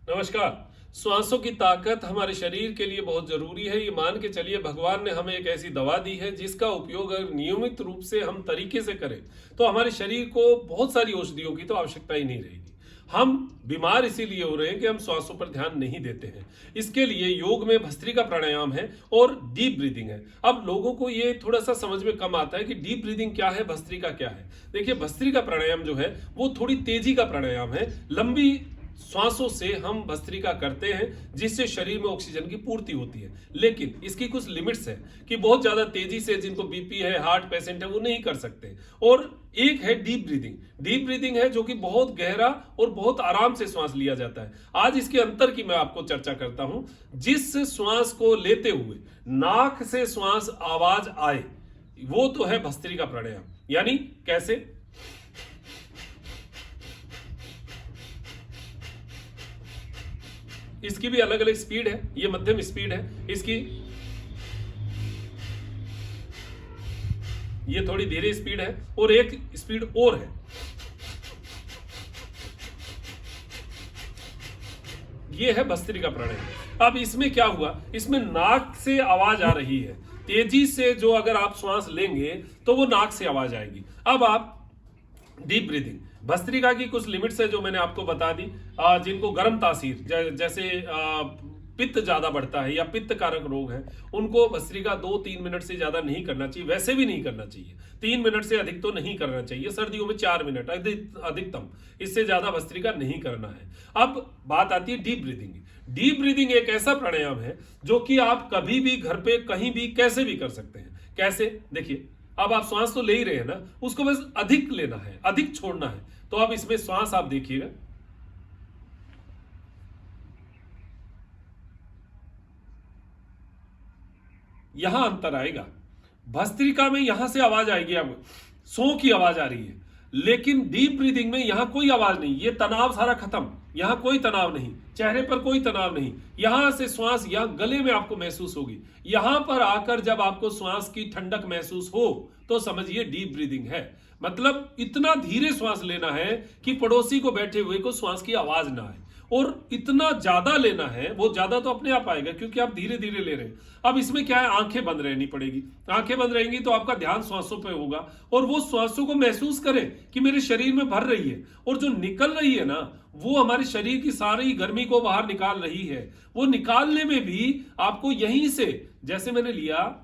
नमस्कार। श्वासों की ताकत हमारे शरीर के लिए बहुत जरूरी है। ये मान के चलिए भगवान ने हमें एक ऐसी दवा दी है जिसका उपयोग अगर नियमित रूप से हम तरीके से करें तो हमारे शरीर को बहुत सारी औषधियों की तो आवश्यकता ही नहीं रहेगी। हम बीमार इसीलिए हो रहे हैं कि हम श्वासों पर ध्यान नहीं देते हैं। इसके लिए योग में भस्त्रिका प्राणायाम है और डीप ब्रीदिंग है। अब लोगों को ये थोड़ा सा समझ में कम आता है कि डीप ब्रीदिंग क्या है, भस्त्रिका क्या है। देखिए, भस्त्रिका प्राणायाम जो है वो थोड़ी तेजी का प्राणायाम है। लंबी श्वासों से हम भस्त्रिका करते हैं जिससे शरीर में ऑक्सीजन की पूर्ति होती है, लेकिन इसकी कुछ लिमिट्स है कि बहुत ज्यादा तेजी से जिनको बीपी है, हार्ट पेशेंट है, वो नहीं कर सकते। और एक है डीप ब्रीदिंग। डीप ब्रीदिंग है जो कि बहुत गहरा और बहुत आराम से श्वास लिया जाता है। आज इसके अंतर की मैं आपको चर्चा करता हूं। जिस श्वास को लेते हुए नाक से श्वास आवाज आए वो तो है भस्त्रिका प्राणायाम। यानी कैसे? इसकी भी अलग अलग स्पीड है। ये मध्यम स्पीड है इसकी, ये थोड़ी धीरे स्पीड है और एक स्पीड और है। ये है भस्त्रिका प्राणायाम। अब इसमें क्या हुआ, इसमें नाक से आवाज आ रही है। तेजी से जो अगर आप श्वास लेंगे तो वो नाक से आवाज आएगी। अब आप डीप ब्रीदिंग, भस्त्रिका की कुछ लिमिट्स है जो मैंने आपको बता दी। जिनको गर्म तासीर जैसे पित्त ज्यादा बढ़ता है या पित्त कारक रोग है, उनको भस्त्रिका 2-3 मिनट से ज्यादा नहीं करना चाहिए। वैसे भी नहीं करना चाहिए, 3 मिनट से अधिक तो नहीं करना चाहिए। सर्दियों में 4 मिनट अधिकतम, इससे ज्यादा भस्त्रिका नहीं करना है। अब बात आती है डीप ब्रीदिंग की। डीप ब्रीदिंग एक ऐसा प्राणायाम है जो कि आप कभी भी घर पे कहीं भी कैसे भी कर सकते हैं। कैसे? देखिए, अब आप श्वास तो ले ही रहे हैं ना, उसको बस अधिक लेना है, अधिक छोड़ना है। तो अब इसमें श्वास आप देखिएगा, यहां अंतर आएगा। भस्त्रिका में यहां से आवाज आएगी, अब सो की आवाज आ रही है, लेकिन डीप ब्रीदिंग में यहां कोई आवाज नहीं। ये तनाव सारा खत्म, यहां कोई तनाव नहीं, चेहरे पर कोई तनाव नहीं। यहां से श्वास यहां गले में आपको महसूस होगी। यहां पर आकर जब आपको श्वास की ठंडक महसूस हो तो समझिए डीप ब्रीदिंग है। मतलब इतना धीरे श्वास लेना है कि पड़ोसी को बैठे हुए को श्वास की आवाज ना आए, और इतना ज्यादा लेना है। वो ज्यादा तो अपने आप आएगा क्योंकि आप धीरे धीरे ले रहे हैं। अब इसमें क्या है, आंखें बंद रहनी पड़ेगी। आंखें बंद रहेंगी तो आपका ध्यान श्वासों पे होगा और वो श्वासों को महसूस करें कि मेरे शरीर में भर रही है, और जो निकल रही है ना, वो हमारे शरीर की सारी गर्मी को बाहर निकाल रही है। वो निकालने में भी आपको यहीं से, जैसे मैंने लिया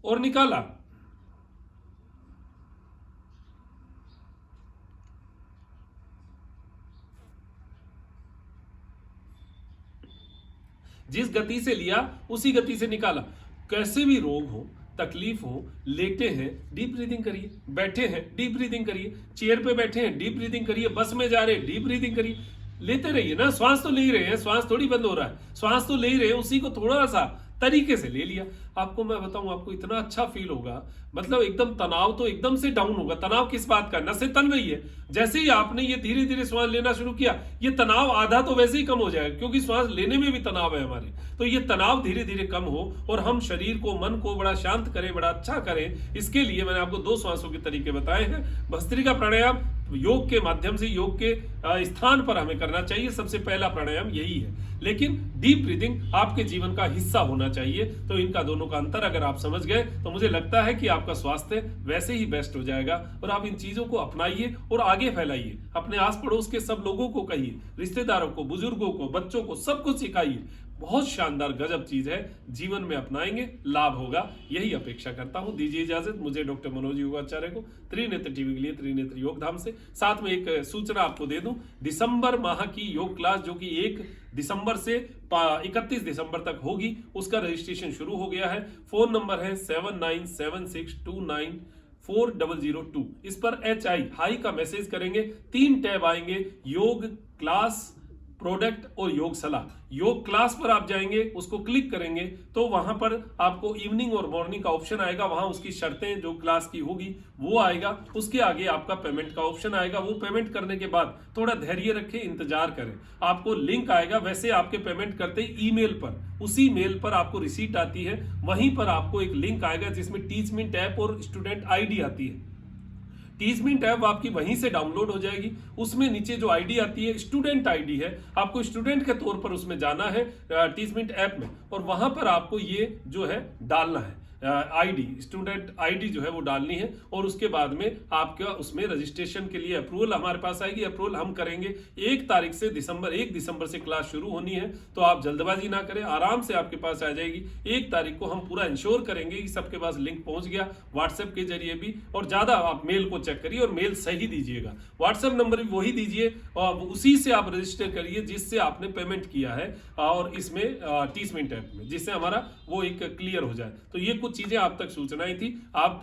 और निकाला, जिस गति से लिया उसी गति से निकाला। कैसे भी रोग हो, तकलीफ हो, लेटे हैं डीप ब्रीदिंग करिए, बैठे हैं डीप ब्रीदिंग करिए, चेयर पे बैठे हैं डीप ब्रीदिंग करिए, बस में जा रहे हैं डीप ब्रीदिंग करिए। लेते रहिए ना, श्वास तो ले ही रहे हैं, श्वास थोड़ी बंद हो रहा है, श्वास तो ले ही रहे हैं, उसी को थोड़ा सा तरीके से ले लिया। आपको मैं बताऊं, आपको इतना अच्छा फील होगा। मतलब एकदम तनाव तो एकदम से डाउन होगा। तनाव किस बात का, नसें तन रही है। जैसे ही आपने ये धीरे धीरे श्वास लेना शुरू किया, ये तनाव आधा तो वैसे ही कम हो जाएगा, क्योंकि श्वास लेने में भी तनाव है हमारे। तो ये तनाव धीरे धीरे कम हो और हम शरीर को, मन को बड़ा शांत करें, बड़ा अच्छा करें। इसके लिए मैंने आपको 2 श्वासों के तरीके बताए हैं। भस्त्रिका प्राणायाम योग के माध्यम से, योग के स्थान पर हमें करना चाहिए। सबसे पहला प्राणायाम यही है, लेकिन डीप ब्रीदिंग आपके जीवन का हिस्सा होना चाहिए। तो इनका दोनों का अंतर अगर आप समझ गए तो मुझे लगता है कि आपका स्वास्थ्य वैसे ही बेस्ट हो जाएगा। और आप इन चीजों को अपनाइए और आगे फैलाइए। अपने आस पड़ोस के सब लोगों को कहिए, रिश्तेदारों को, बुजुर्गों को, बच्चों को, सबको सिखाइए। बहुत शानदार गजब चीज है, जीवन में अपनाएंगे लाभ होगा, यही अपेक्षा करता हूं। दीजिए इजाजत मुझे, डॉक्टर मनोज योगाचार्य को, त्रिनेत्र टीवी के लिए त्रिनेत्र योगधाम से। साथ में एक सूचना आपको दे दूं, दिसंबर माह की योग क्लास जो कि 1 दिसंबर से 31 दिसंबर तक होगी, उसका रजिस्ट्रेशन शुरू हो गया है। फोन नंबर है 7976294002। इस पर हाई का मैसेज करेंगे, 3 टैब आएंगे, योग क्लास, प्रोडक्ट और योग सलाह। योग क्लास पर आप जाएंगे, उसको क्लिक करेंगे तो वहां पर आपको इवनिंग और मॉर्निंग का ऑप्शन आएगा। वहां उसकी शर्तें जो क्लास की होगी वो आएगा। उसके आगे आपका पेमेंट का ऑप्शन आएगा। वो पेमेंट करने के बाद थोड़ा धैर्य रखें, इंतजार करें, आपको लिंक आएगा। वैसे आपके पेमेंट करते ही ईमेल पर, उसी मेल पर आपको रिसीट आती है, वहीं पर आपको एक लिंक आएगा जिसमें टीच मी टैप और स्टूडेंट आईडी आती है। 30 मिनट ऐप आपकी वहीं से डाउनलोड हो जाएगी। उसमें नीचे जो आईडी आती है स्टूडेंट आईडी है, आपको स्टूडेंट के तौर पर उसमें जाना है 30 मिनट ऐप में, और वहां पर आपको ये जो है डालना है आईडी, स्टूडेंट आईडी जो है वो डालनी है, और उसके बाद में आपका उसमें रजिस्ट्रेशन के लिए अप्रूवल हमारे पास आएगी। अप्रूवल हम करेंगे 1 तारीख से 1 दिसंबर से क्लास शुरू होनी है, तो आप जल्दबाजी ना करें, आराम से आपके पास आ जाएगी। 1 तारीख को हम पूरा इंश्योर करेंगे कि सबके पास लिंक पहुंच गया व्हाट्सएप के जरिए भी, और ज्यादा आप मेल को चेक करिए और मेल सही दीजिएगा, व्हाट्सएप नंबर भी वही दीजिए और उसी से आप रजिस्टर करिए जिससे आपने पेमेंट किया है, और इसमें 30 मिनट ऐप में, जिससे हमारा वो एक क्लियर हो जाए। तो ये कुछ चीजें आप तक सूचनाएं थी। आप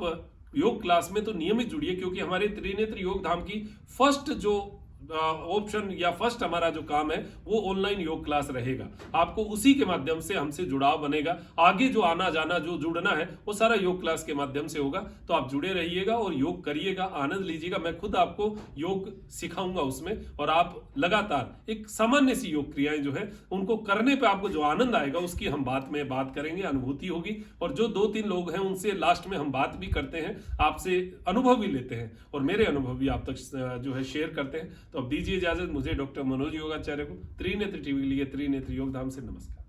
योग क्लास में तो नियमित जुड़िए, क्योंकि हमारे त्रिनेत्र योग धाम की फर्स्ट जो ऑप्शन या फर्स्ट हमारा जो काम है वो ऑनलाइन योग क्लास रहेगा। आपको उसी के माध्यम से हमसे जुड़ाव बनेगा। आगे जो आना जाना जो जुड़ना है वो सारा योग क्लास के माध्यम से होगा। तो आप जुड़े रहिएगा और योग करिएगा, आनंद लीजिएगा। मैं खुद आपको योग सिखाऊंगा उसमें, और आप लगातार एक सामान्य सी योग क्रियाएं जो है उनको करने पे आपको जो आनंद आएगा उसकी हम बात करेंगे, अनुभूति होगी। और जो 2-3 लोग हैं उनसे लास्ट में हम बात भी करते हैं, आपसे अनुभव भी लेते हैं, और मेरे अनुभव भी आप तक जो है शेयर करते हैं। तो अब दीजिए इजाजत मुझे, डॉक्टर मनोज योगाचार्य को, त्रिनेत्र टीवी के लिए त्रिनेत्र योग धाम से नमस्कार।